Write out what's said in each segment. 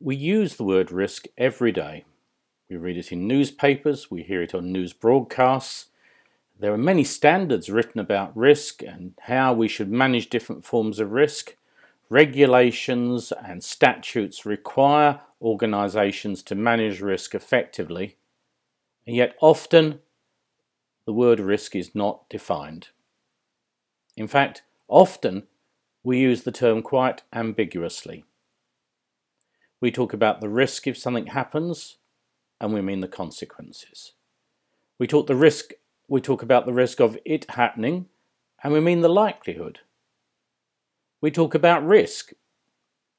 We use the word risk every day. We read it in newspapers, we hear it on news broadcasts. There are many standards written about risk and how we should manage different forms of risk. Regulations and statutes require organisations to manage risk effectively, and yet often the word risk is not defined. In fact, often we use the term quite ambiguously. We talk about the risk if something happens, and we mean the consequences. We talk about the risk of it happening, and we mean the likelihood. We talk about risk,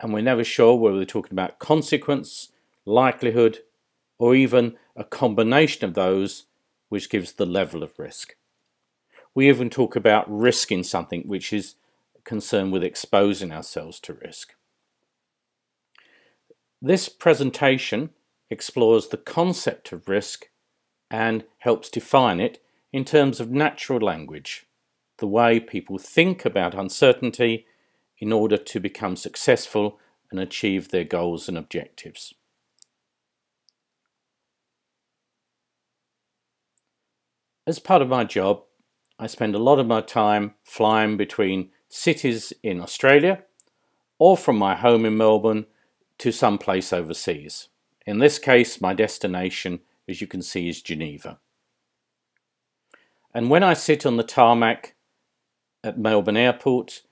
and we're never sure whether we're talking about consequence, likelihood, or even a combination of those which gives the level of risk. We even talk about risk in something which is concerned with exposing ourselves to risk. This presentation explores the concept of risk and helps define it in terms of natural language, the way people think about uncertainty in order to become successful and achieve their goals and objectives. As part of my job, I spend a lot of my time flying between cities in Australia or from my home in Melbourne to some place overseas. In this case, my destination, as you can see, is Geneva. And when I sit on the tarmac at Melbourne Airport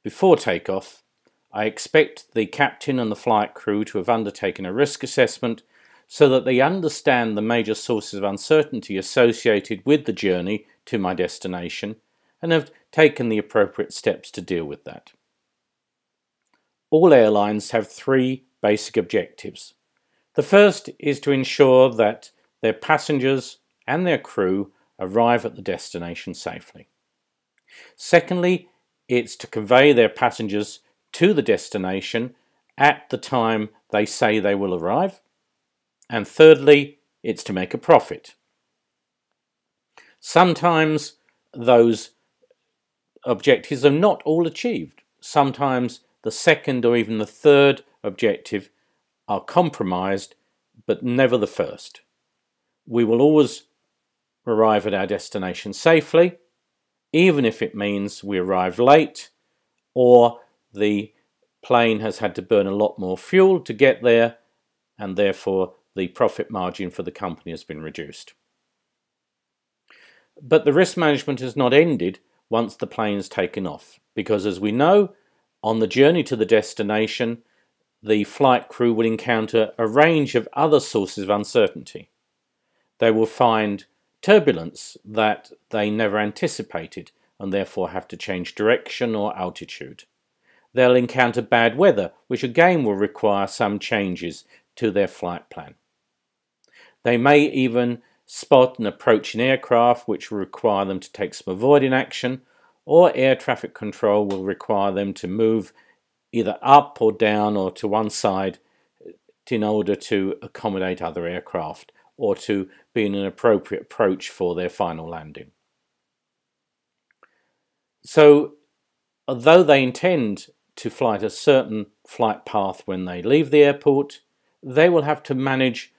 before takeoff, I expect the captain and the flight crew to have undertaken a risk assessment so that they understand the major sources of uncertainty associated with the journey to my destination and have taken the appropriate steps to deal with that. All airlines have three basic objectives. The first is to ensure that their passengers and their crew arrive at the destination safely. Secondly, it's to convey their passengers to the destination at the time they say they will arrive. And thirdly, it's to make a profit. Sometimes those objectives are not all achieved. Sometimes the second or even the third objective are compromised, but never the first. We will always arrive at our destination safely, even if it means we arrive late or the plane has had to burn a lot more fuel to get there, and therefore the profit margin for the company has been reduced. But the risk management has not ended once the plane has taken off, because as we know, on the journey to the destination, the flight crew will encounter a range of other sources of uncertainty. They will find turbulence that they never anticipated and therefore have to change direction or altitude. They'll encounter bad weather, which again will require some changes to their flight plan. They may even spot an approaching aircraft which will require them to take some avoiding action, or air traffic control will require them to move either up or down or to one side in order to accommodate other aircraft or to be in an appropriate approach for their final landing. So, although they intend to fly a certain flight path when they leave the airport, they will have to manage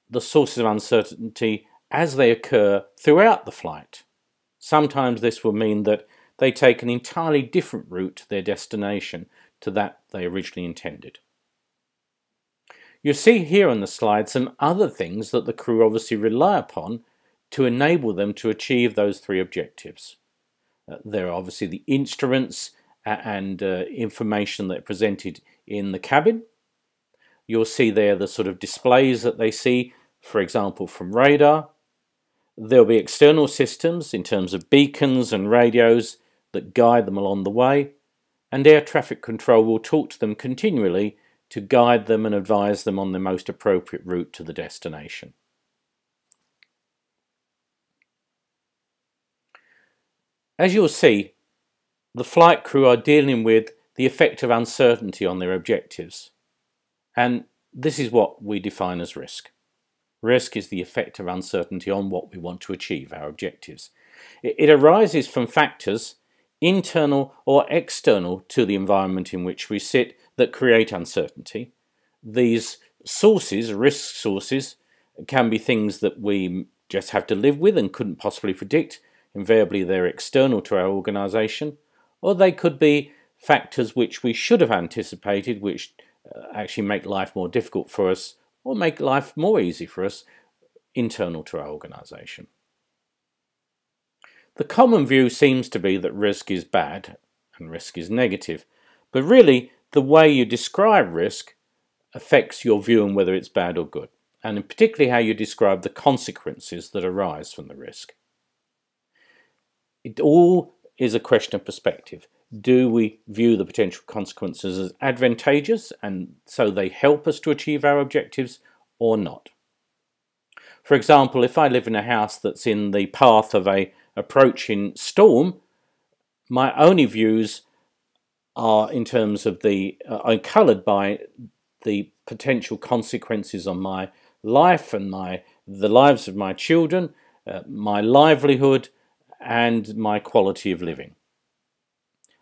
the sources of uncertainty as they occur throughout the flight. Sometimes this will mean that they take an entirely different route to their destination to that they originally intended. You see here on the slide some other things that the crew obviously rely upon to enable them to achieve those three objectives. There are obviously the instruments and information that are presented in the cabin. You'll see there the sort of displays that they see, for example, from radar. There'll be external systems in terms of beacons and radios that guide them along the way, and air traffic control will talk to them continually to guide them and advise them on the most appropriate route to the destination. As you'll see, the flight crew are dealing with the effect of uncertainty on their objectives, and this is what we define as risk. Risk is the effect of uncertainty on what we want to achieve, our objectives. It arises from factors, internal or external to the environment in which we sit, that create uncertainty. these sources, risk sources, can be things that we just have to live with and couldn't possibly predict. Invariably, they're external to our organisation, or they could be factors which we should have anticipated, which actually make life more difficult for us or make life more easy for us, internal to our organisation. The common view seems to be that risk is bad and risk is negative, but really the way you describe risk affects your view on whether it's bad or good, and particularly how you describe the consequences that arise from the risk. It all is a question of perspective. Do we view the potential consequences as advantageous and so they help us to achieve our objectives, or not? For example, if I live in a house that's in the path of an approaching storm, my only views are in terms of are coloured by the potential consequences on my life and the lives of my children, my livelihood, and my quality of living.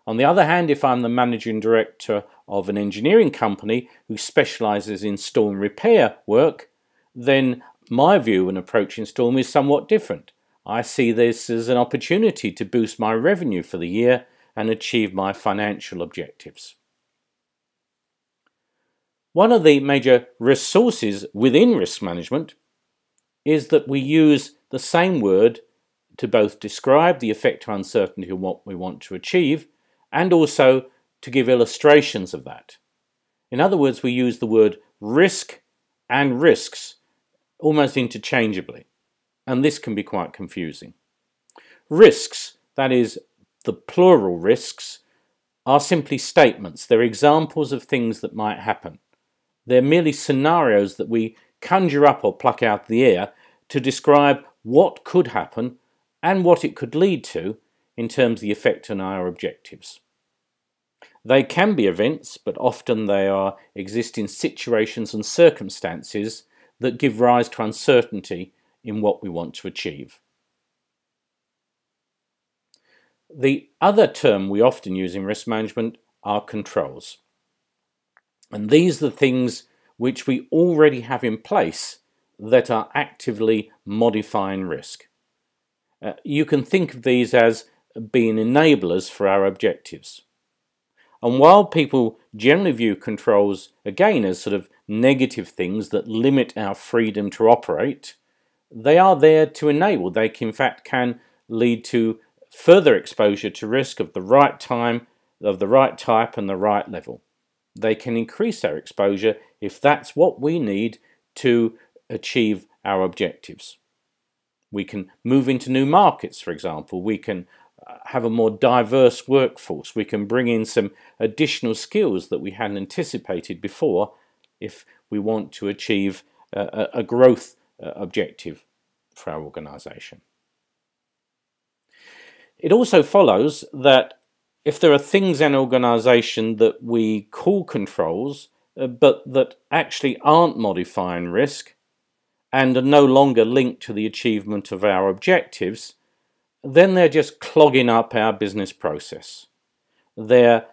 On the other hand, if I'm the managing director of an engineering company who specialises in storm repair work, then my view on approaching storm is somewhat different. I see this as an opportunity to boost my revenue for the year and achieve my financial objectives. One of the major risk sources within risk management is that we use the same word to both describe the effect or uncertainty of what we want to achieve and also to give illustrations of that. In other words, we use the word risk and risks almost interchangeably, and this can be quite confusing. Risks, that is the plural risks, are simply statements. They're examples of things that might happen. They're merely scenarios that we conjure up or pluck out of the air to describe what could happen and what it could lead to in terms of the effect on our objectives. They can be events, but often they are existing situations and circumstances that give rise to uncertainty in what we want to achieve. The other term we often use in risk management are controls. And these are the things which we already have in place that are actively modifying risk. You can think of these as being enablers for our objectives. And while people generally view controls again as sort of negative things that limit our freedom to operate, they are there to enable. They in fact can lead to further exposure to risk of the right time, of the right type and the right level. They can increase our exposure if that's what we need to achieve our objectives. We can move into new markets, for example. We can have a more diverse workforce. We can bring in some additional skills that we hadn't anticipated before if we want to achieve a growth objective for our organisation. It also follows that if there are things in an organisation that we call controls, but that actually aren't modifying risk and are no longer linked to the achievement of our objectives, then they're just clogging up our business process. They're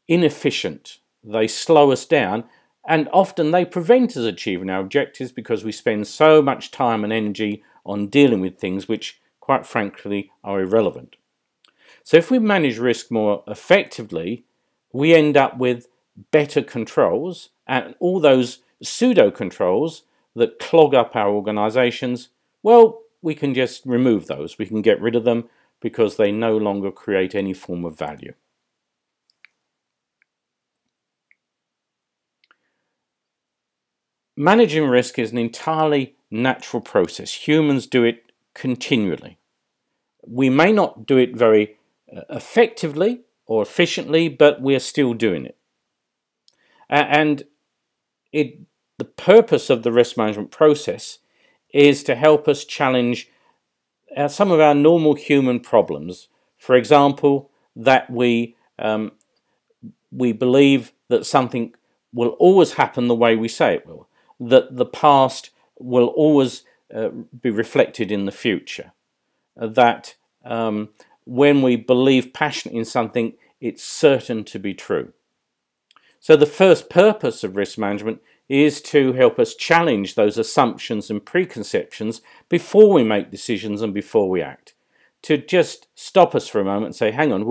inefficient, they slow us down, and often they prevent us achieving our objectives because we spend so much time and energy on dealing with things which, quite frankly, are irrelevant. So if we manage risk more effectively, we end up with better controls, and all those pseudo controls that clog up our organisations, well, we can just remove those. We can get rid of them because they no longer create any form of value. Managing risk is an entirely natural process. Humans do it continually. We may not do it very effectively or efficiently, but we are still doing it. And the purpose of the risk management process is to help us challenge some of our normal human problems. For example, that we believe that something will always happen the way we say it will, that the past will always be reflected in the future, that when we believe passionately in something, it's certain to be true. So the first purpose of risk management is to help us challenge those assumptions and preconceptions before we make decisions and before we act. To just stop us for a moment and say, hang on,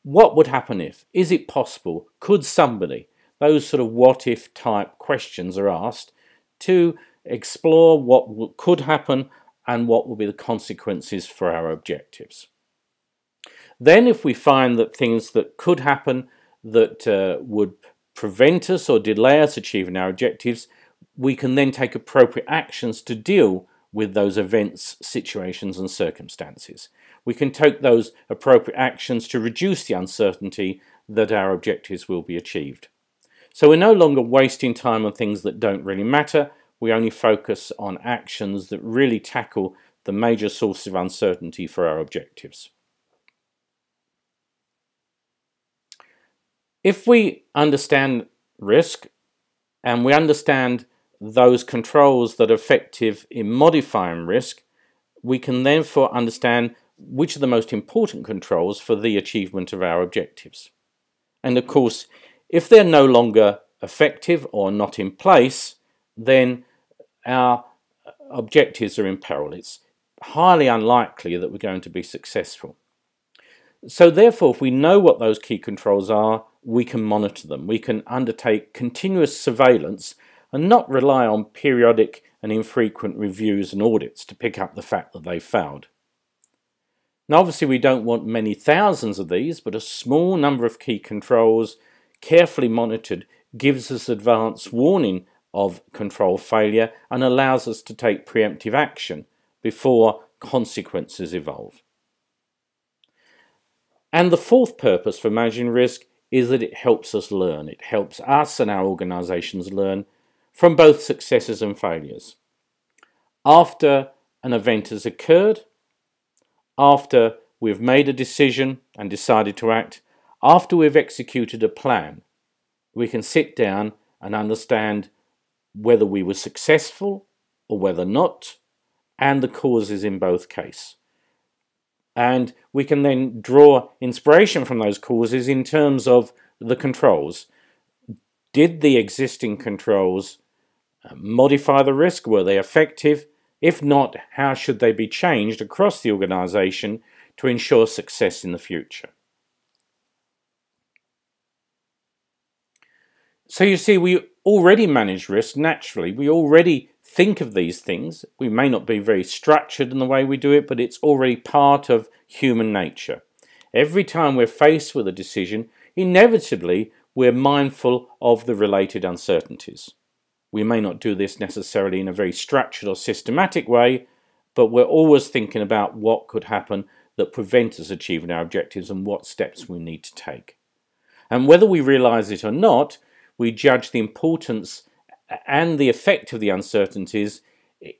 what would happen if? Is it possible? Could somebody? Those sort of what if type questions are asked to explore what could happen and what will be the consequences for our objectives. Then if we find that things that could happen that would prevent us or delay us achieving our objectives, we can then take appropriate actions to deal with those events, situations and circumstances. We can take those appropriate actions to reduce the uncertainty that our objectives will be achieved. So we're no longer wasting time on things that don't really matter. We only focus on actions that really tackle the major sources of uncertainty for our objectives. If we understand risk and we understand those controls that are effective in modifying risk, we can therefore understand which are the most important controls for the achievement of our objectives. And of course, if they're no longer effective or not in place, then our objectives are in peril. It's highly unlikely that we're going to be successful. So therefore, if we know what those key controls are, we can monitor them. We can undertake continuous surveillance and not rely on periodic and infrequent reviews and audits to pick up the fact that they failed. Now obviously we don't want many thousands of these, but a small number of key controls carefully monitored gives us advance warning of control failure and allows us to take preemptive action before consequences evolve. And the fourth purpose for managing risk is that it helps us learn. It helps us and our organisations learn from both successes and failures. After an event has occurred, after we've made a decision and decided to act, after we've executed a plan, we can sit down and understand whether we were successful or whether not, and the causes in both cases. And we can then draw inspiration from those causes in terms of the controls. Did the existing controls modify the risk? Were they effective? If not, how should they be changed across the organisation to ensure success in the future? So you see, we already manage risk naturally. We already think of these things. We may not be very structured in the way we do it, but it's already part of human nature. Every time we're faced with a decision, inevitably we're mindful of the related uncertainties. We may not do this necessarily in a very structured or systematic way, but we're always thinking about what could happen that prevent us achieving our objectives and what steps we need to take. And whether we realise it or not, we judge the importance and the effect of the uncertainties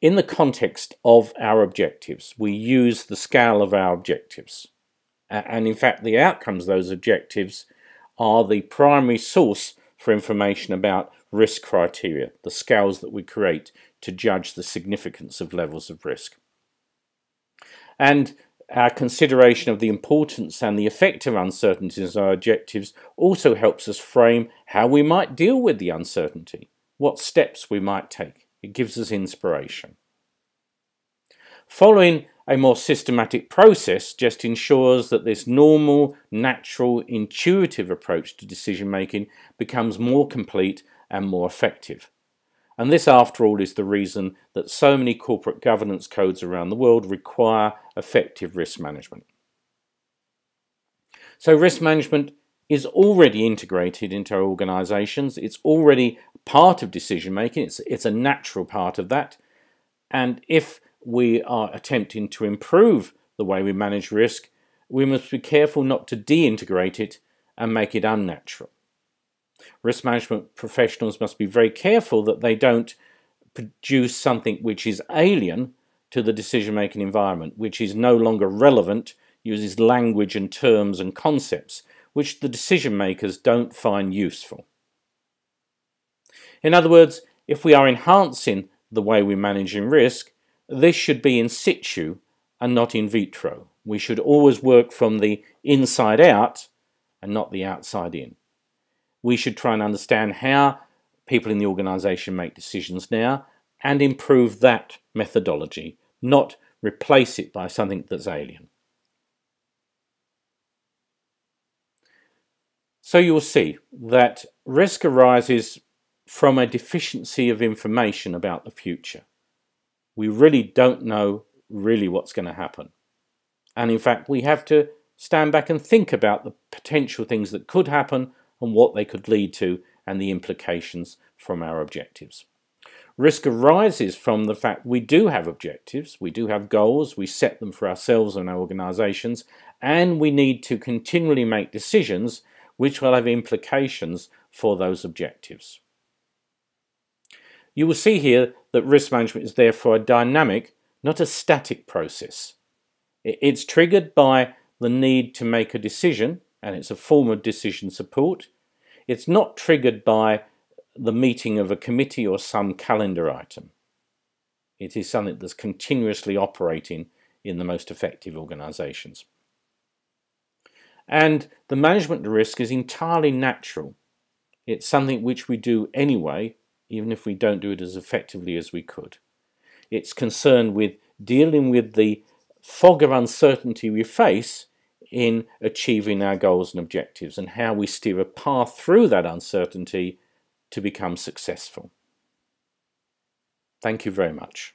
in the context of our objectives. We use the scale of our objectives. And in fact, the outcomes of those objectives are the primary source for information about risk criteria, the scales that we create to judge the significance of levels of risk. And our consideration of the importance and the effect of uncertainties on our objectives also helps us frame how we might deal with the uncertainty, what steps we might take. It gives us inspiration. Following a more systematic process just ensures that this normal, natural, intuitive approach to decision making becomes more complete and more effective. And this, after all, is the reason that so many corporate governance codes around the world require effective risk management. So risk management is already integrated into our organisations. It's already part of decision making. It's a natural part of that. And if we are attempting to improve the way we manage risk, we must be careful not to de-integrate it and make it unnatural. Risk management professionals must be very careful that they don't produce something which is alien to the decision-making environment, which is no longer relevant, uses language and terms and concepts which the decision makers don't find useful. In other words, if we are enhancing the way we manage risk, this should be in situ and not in vitro. We should always work from the inside out and not the outside in. We should try and understand how people in the organisation make decisions now and improve that methodology, not replace it by something that's alien. So you will see that risk arises from a deficiency of information about the future. We really don't know what's going to happen. And in fact, we have to stand back and think about the potential things that could happen and what they could lead to and the implications from our objectives. Risk arises from the fact we do have objectives, we do have goals, we set them for ourselves and our organisations, and we need to continually make decisions which will have implications for those objectives. You will see here that risk management is therefore a dynamic, not a static process. It's triggered by the need to make a decision, and it's a form of decision support. It's not triggered by the meeting of a committee or some calendar item. It is something that's continuously operating in the most effective organisations. And the management of risk is entirely natural. It's something which we do anyway, even if we don't do it as effectively as we could. It's concerned with dealing with the fog of uncertainty we face in achieving our goals and objectives and how we steer a path through that uncertainty to become successful. Thank you very much.